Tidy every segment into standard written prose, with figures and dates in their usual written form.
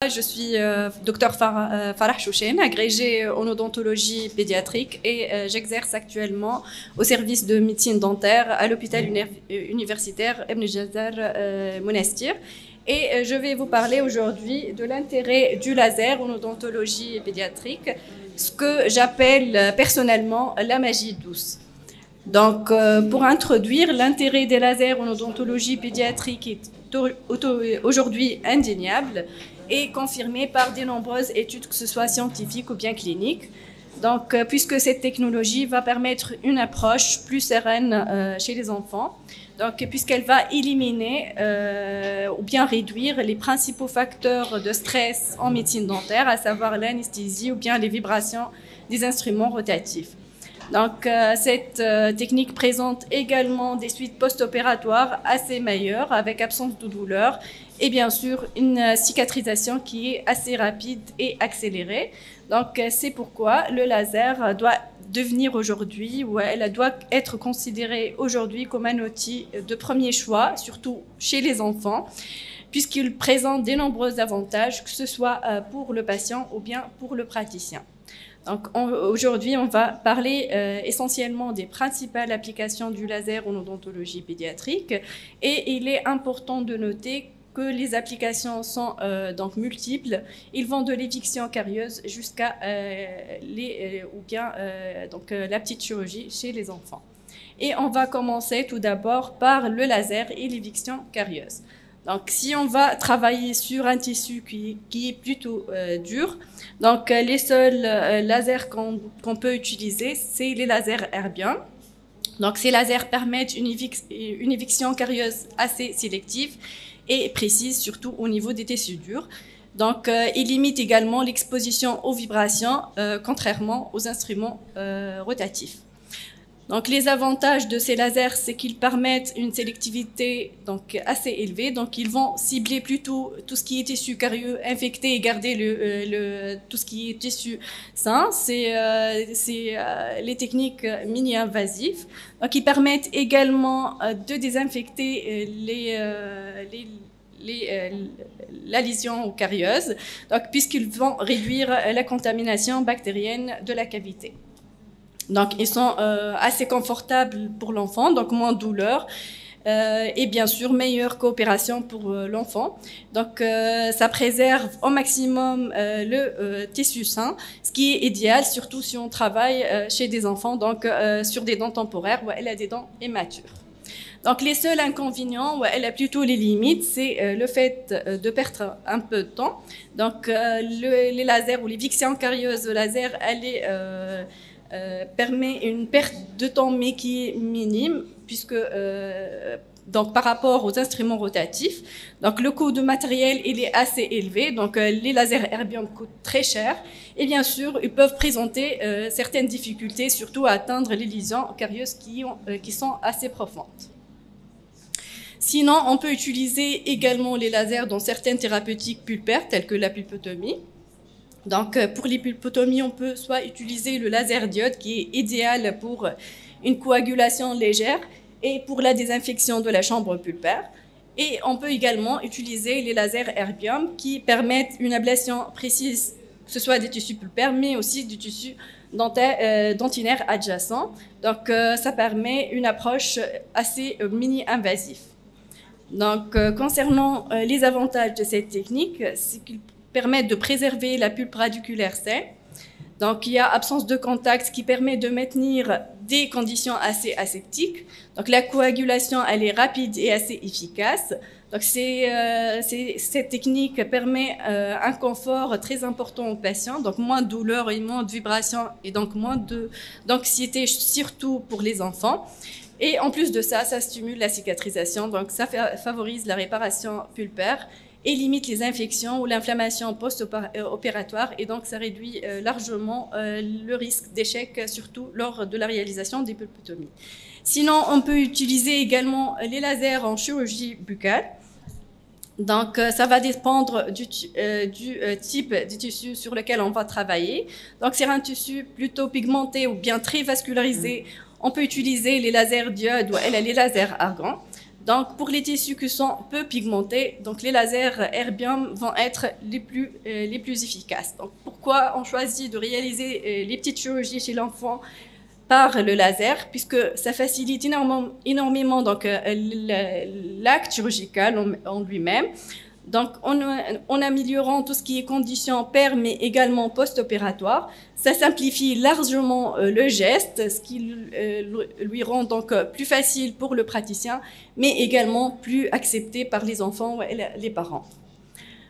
Je suis docteur Farah Chouchen, agrégée en odontologie pédiatrique et j'exerce actuellement au service de médecine dentaire à l'hôpital universitaire Ibn Jazar Monastir. Et je vais vous parler aujourd'hui de l'intérêt du laser en odontologie pédiatrique, ce que j'appelle personnellement la magie douce. Donc, pour introduire, l'intérêt des lasers en odontologie pédiatrique est aujourd'hui indéniable et confirmé par de nombreuses études, que ce soit scientifiques ou bien cliniques. Donc, puisque cette technologie va permettre une approche plus sereine chez les enfants, donc puisqu'elle va éliminer ou bien réduire les principaux facteurs de stress en médecine dentaire, à savoir l'anesthésie ou bien les vibrations des instruments rotatifs. Donc, cette technique présente également des suites post-opératoires assez meilleures, avec absence de douleur et bien sûr une cicatrisation qui est assez rapide et accélérée. Donc, c'est pourquoi le laser doit devenir aujourd'hui, ou elle doit être considérée aujourd'hui comme un outil de premier choix, surtout chez les enfants, puisqu'il présente de nombreux avantages, que ce soit pour le patient ou bien pour le praticien. Donc, aujourd'hui, on va parler essentiellement des principales applications du laser en odontologie pédiatrique. Et il est important de noter que les applications sont donc multiples. Ils vont de l'éviction carieuse jusqu'à la petite chirurgie chez les enfants. Et on va commencer tout d'abord par le laser et l'éviction carieuse. Donc, si on va travailler sur un tissu qui est plutôt dur, donc les seuls lasers qu'on peut utiliser, c'est les lasers erbium. Donc, ces lasers permettent une éviction carieuse assez sélective et précise, surtout au niveau des tissus durs. Donc, ils limitent également l'exposition aux vibrations, contrairement aux instruments rotatifs. Donc, les avantages de ces lasers, c'est qu'ils permettent une sélectivité donc assez élevée. Donc, ils vont cibler plutôt tout ce qui est tissu carieux infecté et garder tout ce qui est tissu sain. C'est les techniques mini-invasives. Donc, ils permettent également de désinfecter la lésion carieuse, donc puisqu'ils vont réduire la contamination bactérienne de la cavité. Donc, ils sont assez confortables pour l'enfant, donc moins de douleur et bien sûr meilleure coopération pour l'enfant. Donc, ça préserve au maximum le tissu sain, ce qui est idéal, surtout si on travaille chez des enfants, donc sur des dents temporaires où elle a des dents immatures. Donc, les seuls inconvénients, elle a plutôt les limites, c'est le fait de perdre un peu de temps. Donc, les lasers ou l'éviction carieuse de laser, permet une perte de temps, mais qui est minime, puisque donc par rapport aux instruments rotatifs, donc le coût de matériel il est assez élevé, donc les lasers erbium coûtent très cher, et bien sûr ils peuvent présenter certaines difficultés, surtout à atteindre les lésions carieuses qui sont assez profondes. Sinon, on peut utiliser également les lasers dans certaines thérapeutiques pulpaires, telles que la pulpotomie. Donc, pour les pulpotomies, on peut soit utiliser le laser diode, qui est idéal pour une coagulation légère et pour la désinfection de la chambre pulpaire. Et on peut également utiliser les lasers erbium, qui permettent une ablation précise, que ce soit des tissus pulpaires, mais aussi du tissu dentinaire adjacent. Donc, ça permet une approche assez mini-invasive. Donc, concernant les avantages de cette technique, c'est qu'il permettent de préserver la pulpe radiculaire saine. Donc, il y a absence de contact, ce qui permet de maintenir des conditions assez aseptiques. Donc, la coagulation, elle est rapide et assez efficace. Donc, cette technique permet un confort très important aux patients, donc moins de douleur et moins de vibrations et donc moins d'anxiété, surtout pour les enfants. Et en plus de ça, ça stimule la cicatrisation, donc ça favorise la réparation pulpaire et limite les infections ou l'inflammation post-opératoire, et donc ça réduit largement le risque d'échec, surtout lors de la réalisation des pulpotomies. Sinon, on peut utiliser également les lasers en chirurgie buccale. Donc, ça va dépendre du type de tissu sur lequel on va travailler. Donc, c'est un tissu plutôt pigmenté ou bien très vascularisé. On peut utiliser les lasers diodes ou les lasers argans. Donc, pour les tissus qui sont peu pigmentés, donc les lasers erbium vont être les plus efficaces. Donc, pourquoi on choisit de réaliser les petites chirurgies chez l'enfant par le laser, puisque ça facilite énormément donc l'acte chirurgical en lui-même. Donc, en améliorant tout ce qui est conditions per, mais également post-opératoire, ça simplifie largement le geste, ce qui lui rend donc plus facile pour le praticien, mais également plus accepté par les enfants et les parents.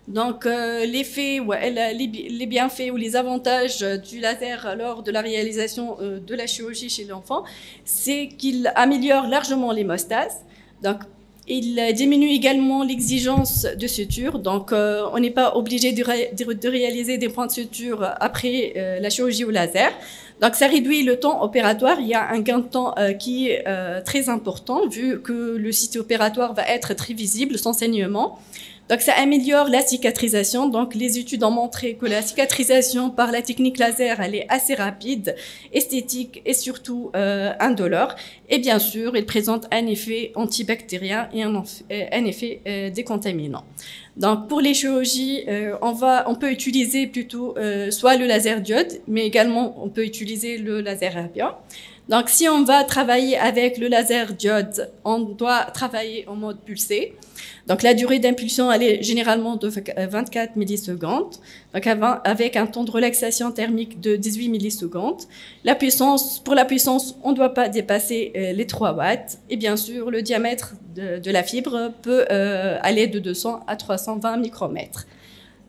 Donc, les bienfaits ou les avantages du laser lors de la réalisation de la chirurgie chez l'enfant, c'est qu'il améliore largement l'hémostase. Donc, il diminue également l'exigence de suture. Donc, on n'est pas obligé de réaliser des points de suture après la chirurgie au laser. Donc, ça réduit le temps opératoire. Il y a un gain de temps qui est très important vu que le site opératoire va être très visible sans saignement. Donc, ça améliore la cicatrisation. Donc, les études ont montré que la cicatrisation par la technique laser, elle est assez rapide, esthétique et surtout indolore. Et bien sûr, il présente un effet antibactérien et un effet décontaminant. Donc, pour les chirurgies, on peut utiliser plutôt soit le laser diode, mais également on peut utiliser le laser erbium. Donc, si on va travailler avec le laser diode, on doit travailler en mode pulsé. Donc, la durée d'impulsion, elle est généralement de 24 millisecondes, donc avec un temps de relaxation thermique de 18 millisecondes. Pour la puissance, on ne doit pas dépasser les 3 watts. Et bien sûr, le diamètre de la fibre peut aller de 200 à 320 micromètres.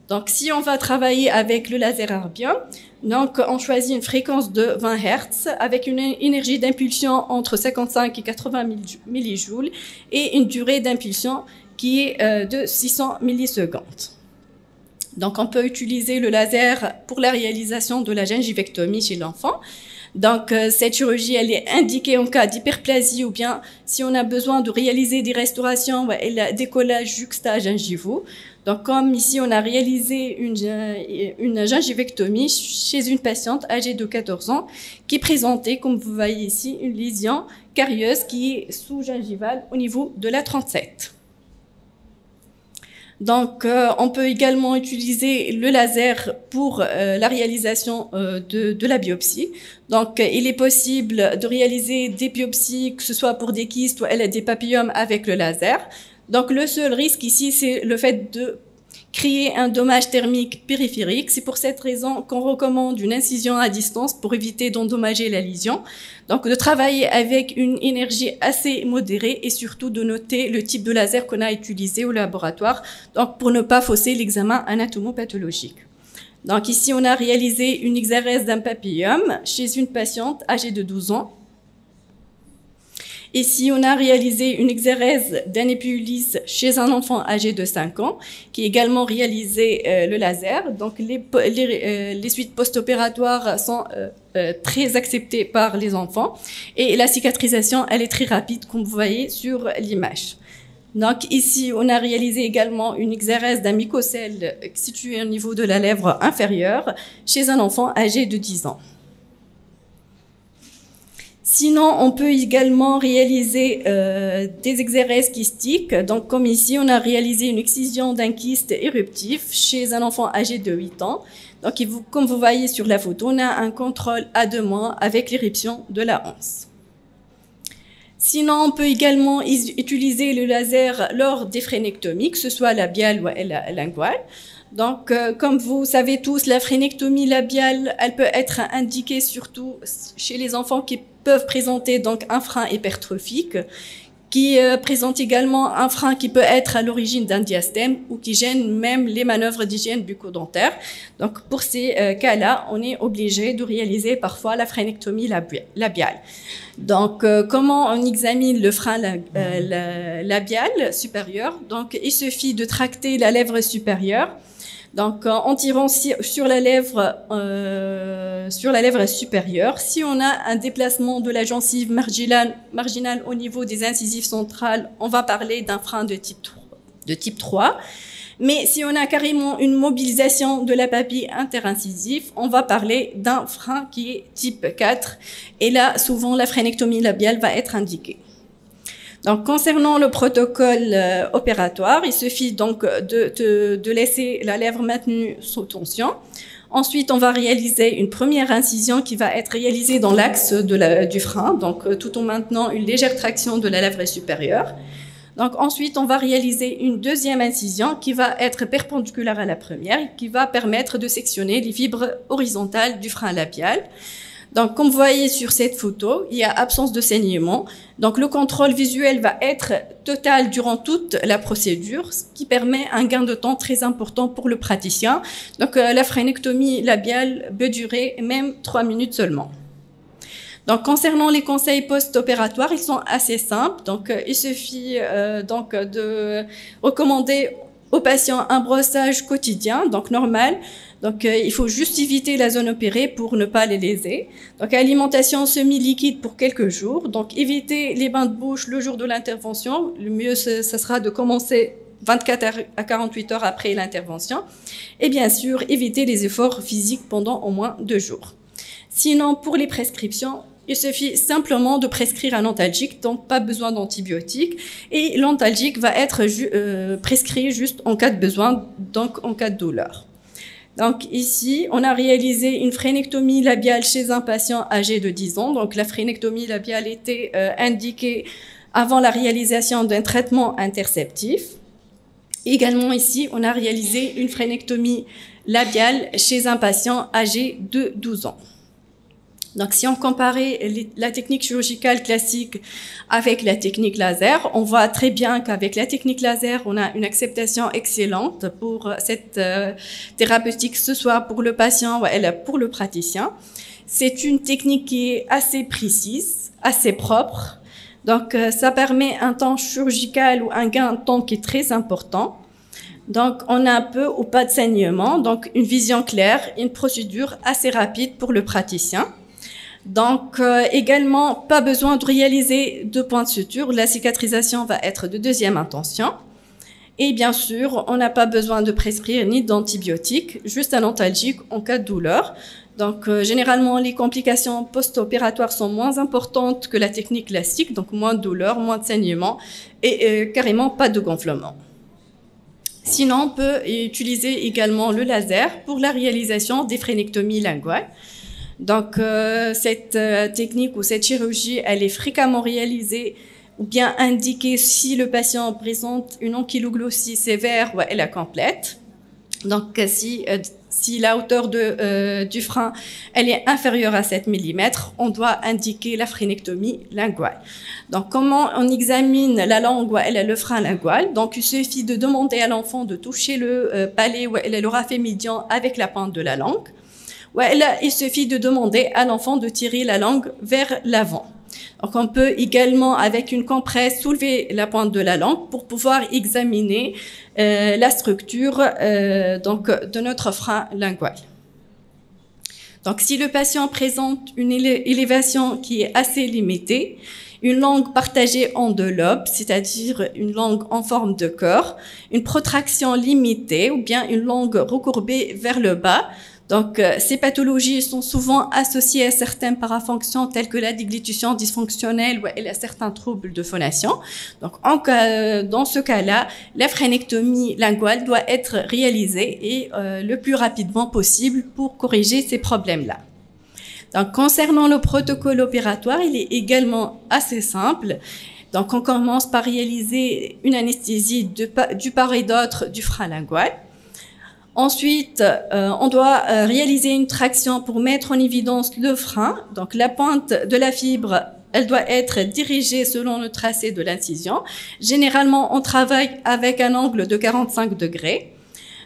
Donc, si on va travailler avec le laser erbium, donc on choisit une fréquence de 20 Hz avec une énergie d'impulsion entre 55 et 80 millijoules et une durée d'impulsion qui est de 600 millisecondes. Donc, on peut utiliser le laser pour la réalisation de la gingivectomie chez l'enfant. Donc, cette chirurgie, elle est indiquée en cas d'hyperplasie ou bien si on a besoin de réaliser des restaurations et le décollage juxtagingivaux. Donc, comme ici, on a réalisé une gingivectomie chez une patiente âgée de 14 ans qui présentait, comme vous voyez ici, une lésion carieuse qui est sous-gingivale au niveau de la 37. Donc, on peut également utiliser le laser pour la réalisation de la biopsie. Donc, il est possible de réaliser des biopsies, que ce soit pour des kystes ou des papillomes avec le laser. Donc, le seul risque ici, c'est le fait de créer un dommage thermique périphérique. C'est pour cette raison qu'on recommande une incision à distance pour éviter d'endommager la lésion. Donc, de travailler avec une énergie assez modérée et surtout de noter le type de laser qu'on a utilisé au laboratoire, donc pour ne pas fausser l'examen anatomopathologique. Donc, ici, on a réalisé une XRS d'un papillome chez une patiente âgée de 12 ans. Ici, on a réalisé une exérèse d'un épiulyse chez un enfant âgé de 5 ans, qui a également réalisé le laser. Donc, les suites post-opératoires sont très acceptées par les enfants. Et la cicatrisation, elle est très rapide, comme vous voyez sur l'image. Donc, ici, on a réalisé également une exérèse d'un mycocèle situé au niveau de la lèvre inférieure chez un enfant âgé de 10 ans. Sinon, on peut également réaliser des exérèses kystiques. Donc, comme ici, on a réalisé une excision d'un kyste éruptif chez un enfant âgé de 8 ans. Donc, comme vous voyez sur la photo, on a un contrôle à 2 mois avec l'éruption de la hanse. Sinon, on peut également utiliser le laser lors des phrénectomies, que ce soit labiale ou linguale. Donc, comme vous savez tous, la phrénectomie labiale, elle peut être indiquée surtout chez les enfants qui peuvent présenter donc un frein hypertrophique, qui présente également un frein qui peut être à l'origine d'un diastème ou qui gêne même les manœuvres d'hygiène bucco-dentaire. Donc, pour ces cas-là, on est obligé de réaliser parfois la phrénectomie labiale. Donc, comment on examine le frein labial supérieur? Donc, il suffit de tracter la lèvre supérieure. Donc, en tirant sur la lèvre supérieure, si on a un déplacement de la gencive marginale au niveau des incisives centrales, on va parler d'un frein de type 3. Mais si on a carrément une mobilisation de la papille interincisive, on va parler d'un frein qui est type 4. Et là, souvent, la phrénectomie labiale va être indiquée. Donc, concernant le protocole opératoire, il suffit donc de laisser la lèvre maintenue sous tension. Ensuite, on va réaliser une première incision qui va être réalisée dans l'axe du frein, donc tout en maintenant une légère traction de la lèvre supérieure. Donc ensuite, on va réaliser une deuxième incision qui va être perpendiculaire à la première et qui va permettre de sectionner les fibres horizontales du frein labial. Donc, comme vous voyez sur cette photo, il y a absence de saignement. Donc, le contrôle visuel va être total durant toute la procédure, ce qui permet un gain de temps très important pour le praticien. Donc, la frénectomie labiale peut durer même 3 minutes seulement. Donc, concernant les conseils post-opératoires, ils sont assez simples. Donc, il suffit donc de recommander aux patients un brossage quotidien, donc normal. Donc, il faut juste éviter la zone opérée pour ne pas les léser. Donc, alimentation semi-liquide pour quelques jours. Donc, éviter les bains de bouche le jour de l'intervention. Le mieux, ce sera de commencer 24 à 48 heures après l'intervention. Et bien sûr, éviter les efforts physiques pendant au moins 2 jours. Sinon, pour les prescriptions, il suffit simplement de prescrire un antalgique, donc pas besoin d'antibiotiques. Et l'antalgique va être prescrit juste en cas de besoin, donc en cas de douleur. Donc ici, on a réalisé une frénectomie labiale chez un patient âgé de 10 ans. Donc la frénectomie labiale était indiquée avant la réalisation d'un traitement interceptif. Également ici, on a réalisé une frénectomie labiale chez un patient âgé de 12 ans. Donc, si on comparait la technique chirurgicale classique avec la technique laser, on voit très bien qu'avec la technique laser, on a une acceptation excellente pour cette thérapeutique, que ce soit pour le patient ou pour le praticien. C'est une technique qui est assez précise, assez propre. Donc, ça permet un temps chirurgical ou un gain de temps qui est très important. Donc, on a un peu ou pas de saignement, donc une vision claire, une procédure assez rapide pour le praticien. Donc, également, pas besoin de réaliser 2 points de suture. La cicatrisation va être de 2e intention. Et bien sûr, on n'a pas besoin de prescrire ni d'antibiotiques, juste un antalgique en cas de douleur. Donc, généralement, les complications post-opératoires sont moins importantes que la technique classique, donc moins de douleur, moins de saignement et carrément pas de gonflement. Sinon, on peut utiliser également le laser pour la réalisation des frénectomies linguales. Donc, cette technique ou cette chirurgie, elle est fréquemment réalisée ou bien indiquée si le patient présente une ankyloglossie sévère ou elle est complète. Donc, si la hauteur du frein elle est inférieure à 7 mm, on doit indiquer la frénectomie linguale. Donc, comment on examine la langue ou le frein lingual? Donc, il suffit de demander à l'enfant de toucher le palais ou le raphe médian avec la pointe de la langue. Il suffit de demander à l'enfant de tirer la langue vers l'avant. Donc, on peut également, avec une compresse, soulever la pointe de la langue pour pouvoir examiner la structure donc, de notre frein lingual. Donc, si le patient présente une élévation qui est assez limitée, une langue partagée en 2 lobes, c'est-à-dire une langue en forme de cœur, une protraction limitée ou bien une langue recourbée vers le bas. Donc, ces pathologies sont souvent associées à certaines parafonctions telles que la déglutition dysfonctionnelle ou à certains troubles de phonation. Donc, dans ce cas-là, la frénectomie linguale doit être réalisée et le plus rapidement possible pour corriger ces problèmes-là. Donc, concernant le protocole opératoire, il est également assez simple. Donc, on commence par réaliser une anesthésie du part et d'autre du frein lingual. Ensuite, on doit réaliser une traction pour mettre en évidence le frein. Donc, la pointe de la fibre, elle doit être dirigée selon le tracé de l'incision. Généralement, on travaille avec un angle de 45 degrés.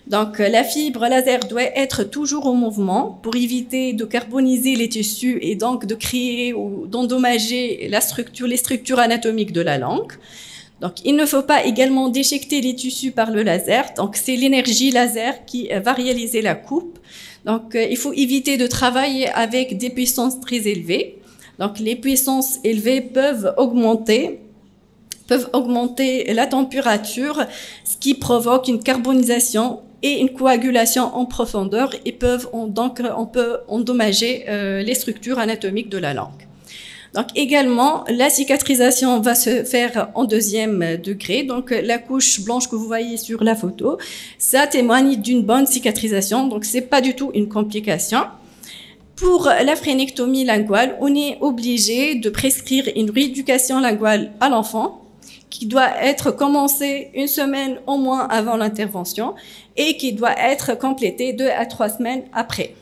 Donc, la fibre laser doit être toujours en mouvement pour éviter de carboniser les tissus et donc de créer ou d'endommager les structures anatomiques de la langue. Donc, il ne faut pas également déchiqueter les tissus par le laser. Donc, c'est l'énergie laser qui va réaliser la coupe. Donc, il faut éviter de travailler avec des puissances très élevées. Donc, les puissances élevées peuvent augmenter la température, ce qui provoque une carbonisation et une coagulation en profondeur et on peut endommager les structures anatomiques de la langue. Donc également, la cicatrisation va se faire en deuxième degré. Donc la couche blanche que vous voyez sur la photo, ça témoigne d'une bonne cicatrisation. Donc c'est pas du tout une complication. Pour la phrénectomie linguale, on est obligé de prescrire une rééducation linguale à l'enfant qui doit être commencée une semaine au moins avant l'intervention et qui doit être complétée 2 à 3 semaines après.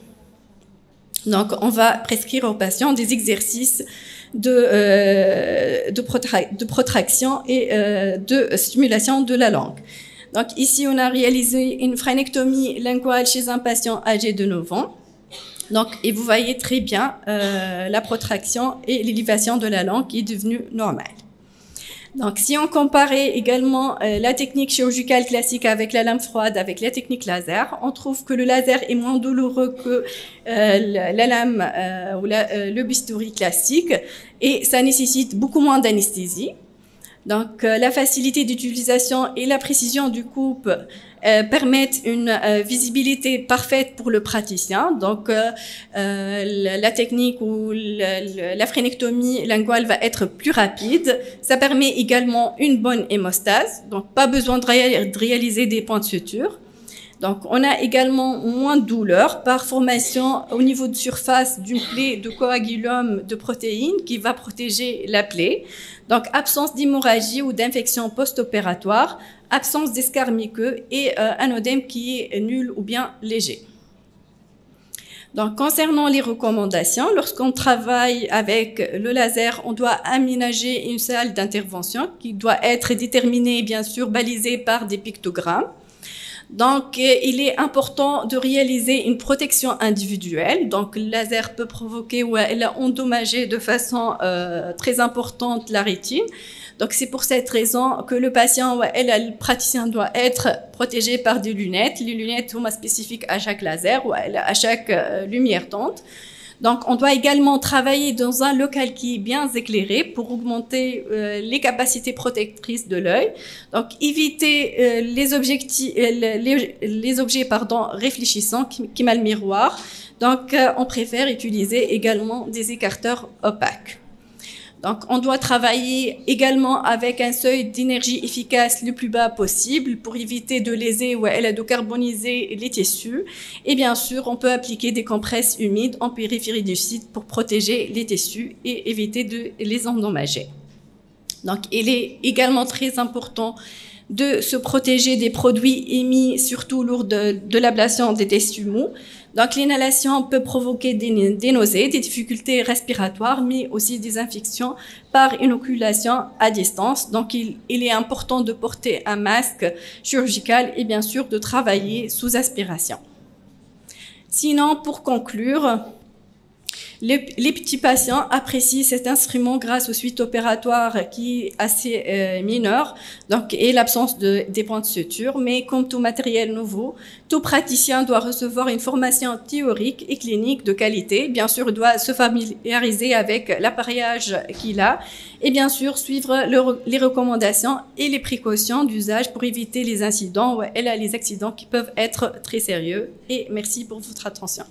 Donc, on va prescrire aux patients des exercices de protraction et de stimulation de la langue. Donc, ici, on a réalisé une phrénectomie linguale chez un patient âgé de 9 ans. Donc, et vous voyez très bien la protraction et l'élévation de la langue qui est devenue normale. Donc, si on comparait également la technique chirurgicale classique avec la lame froide, avec la technique laser, on trouve que le laser est moins douloureux que la lame ou le bistouri classique et ça nécessite beaucoup moins d'anesthésie. Donc, la facilité d'utilisation et la précision du coupe permettent une visibilité parfaite pour le praticien. Donc, la technique ou la phrénectomie linguale va être plus rapide. Ça permet également une bonne hémostase. Donc, pas besoin de réaliser des points de suture. Donc, on a également moins de douleur par formation au niveau de surface d'une plaie de coagulum de protéines qui va protéger la plaie. Donc, absence d'hémorragie ou d'infection post-opératoire, absence d'escarmiqueux et un œdème qui est nul ou bien léger. Donc, concernant les recommandations, lorsqu'on travaille avec le laser, on doit aménager une salle d'intervention qui doit être déterminée, bien sûr, balisée par des pictogrammes. Donc, il est important de réaliser une protection individuelle. Donc, le laser peut provoquer ou elle a endommagé de façon très importante la rétine. Donc, c'est pour cette raison que le patient ou le praticien doit être protégé par des lunettes. Les lunettes sont spécifiques à chaque laser ou à chaque lumière tente. Donc, on doit également travailler dans un local qui est bien éclairé pour augmenter les capacités protectrices de l'œil. Donc, éviter les objets réfléchissants qui mal miroir. Donc, on préfère utiliser également des écarteurs opaques. Donc, on doit travailler également avec un seuil d'énergie efficace le plus bas possible pour éviter de léser ou de carboniser les tissus. Et bien sûr, on peut appliquer des compresses humides en périphérie du site pour protéger les tissus et éviter de les endommager. Donc, il est également très important de se protéger des produits émis, surtout lors de l'ablation des tissus mous. Donc, l'inhalation peut provoquer des nausées, des difficultés respiratoires, mais aussi des infections par inoculation à distance. Donc, il est important de porter un masque chirurgical et bien sûr de travailler sous aspiration. Sinon, pour conclure, les petits patients apprécient cet instrument grâce aux suites opératoires qui est assez mineure, donc, et l'absence des points de suture. Mais comme tout matériel nouveau, tout praticien doit recevoir une formation théorique et clinique de qualité. Bien sûr, il doit se familiariser avec l'appareillage qu'il a et bien sûr suivre les recommandations et les précautions d'usage pour éviter les incidents ou les accidents qui peuvent être très sérieux. Et merci pour votre attention.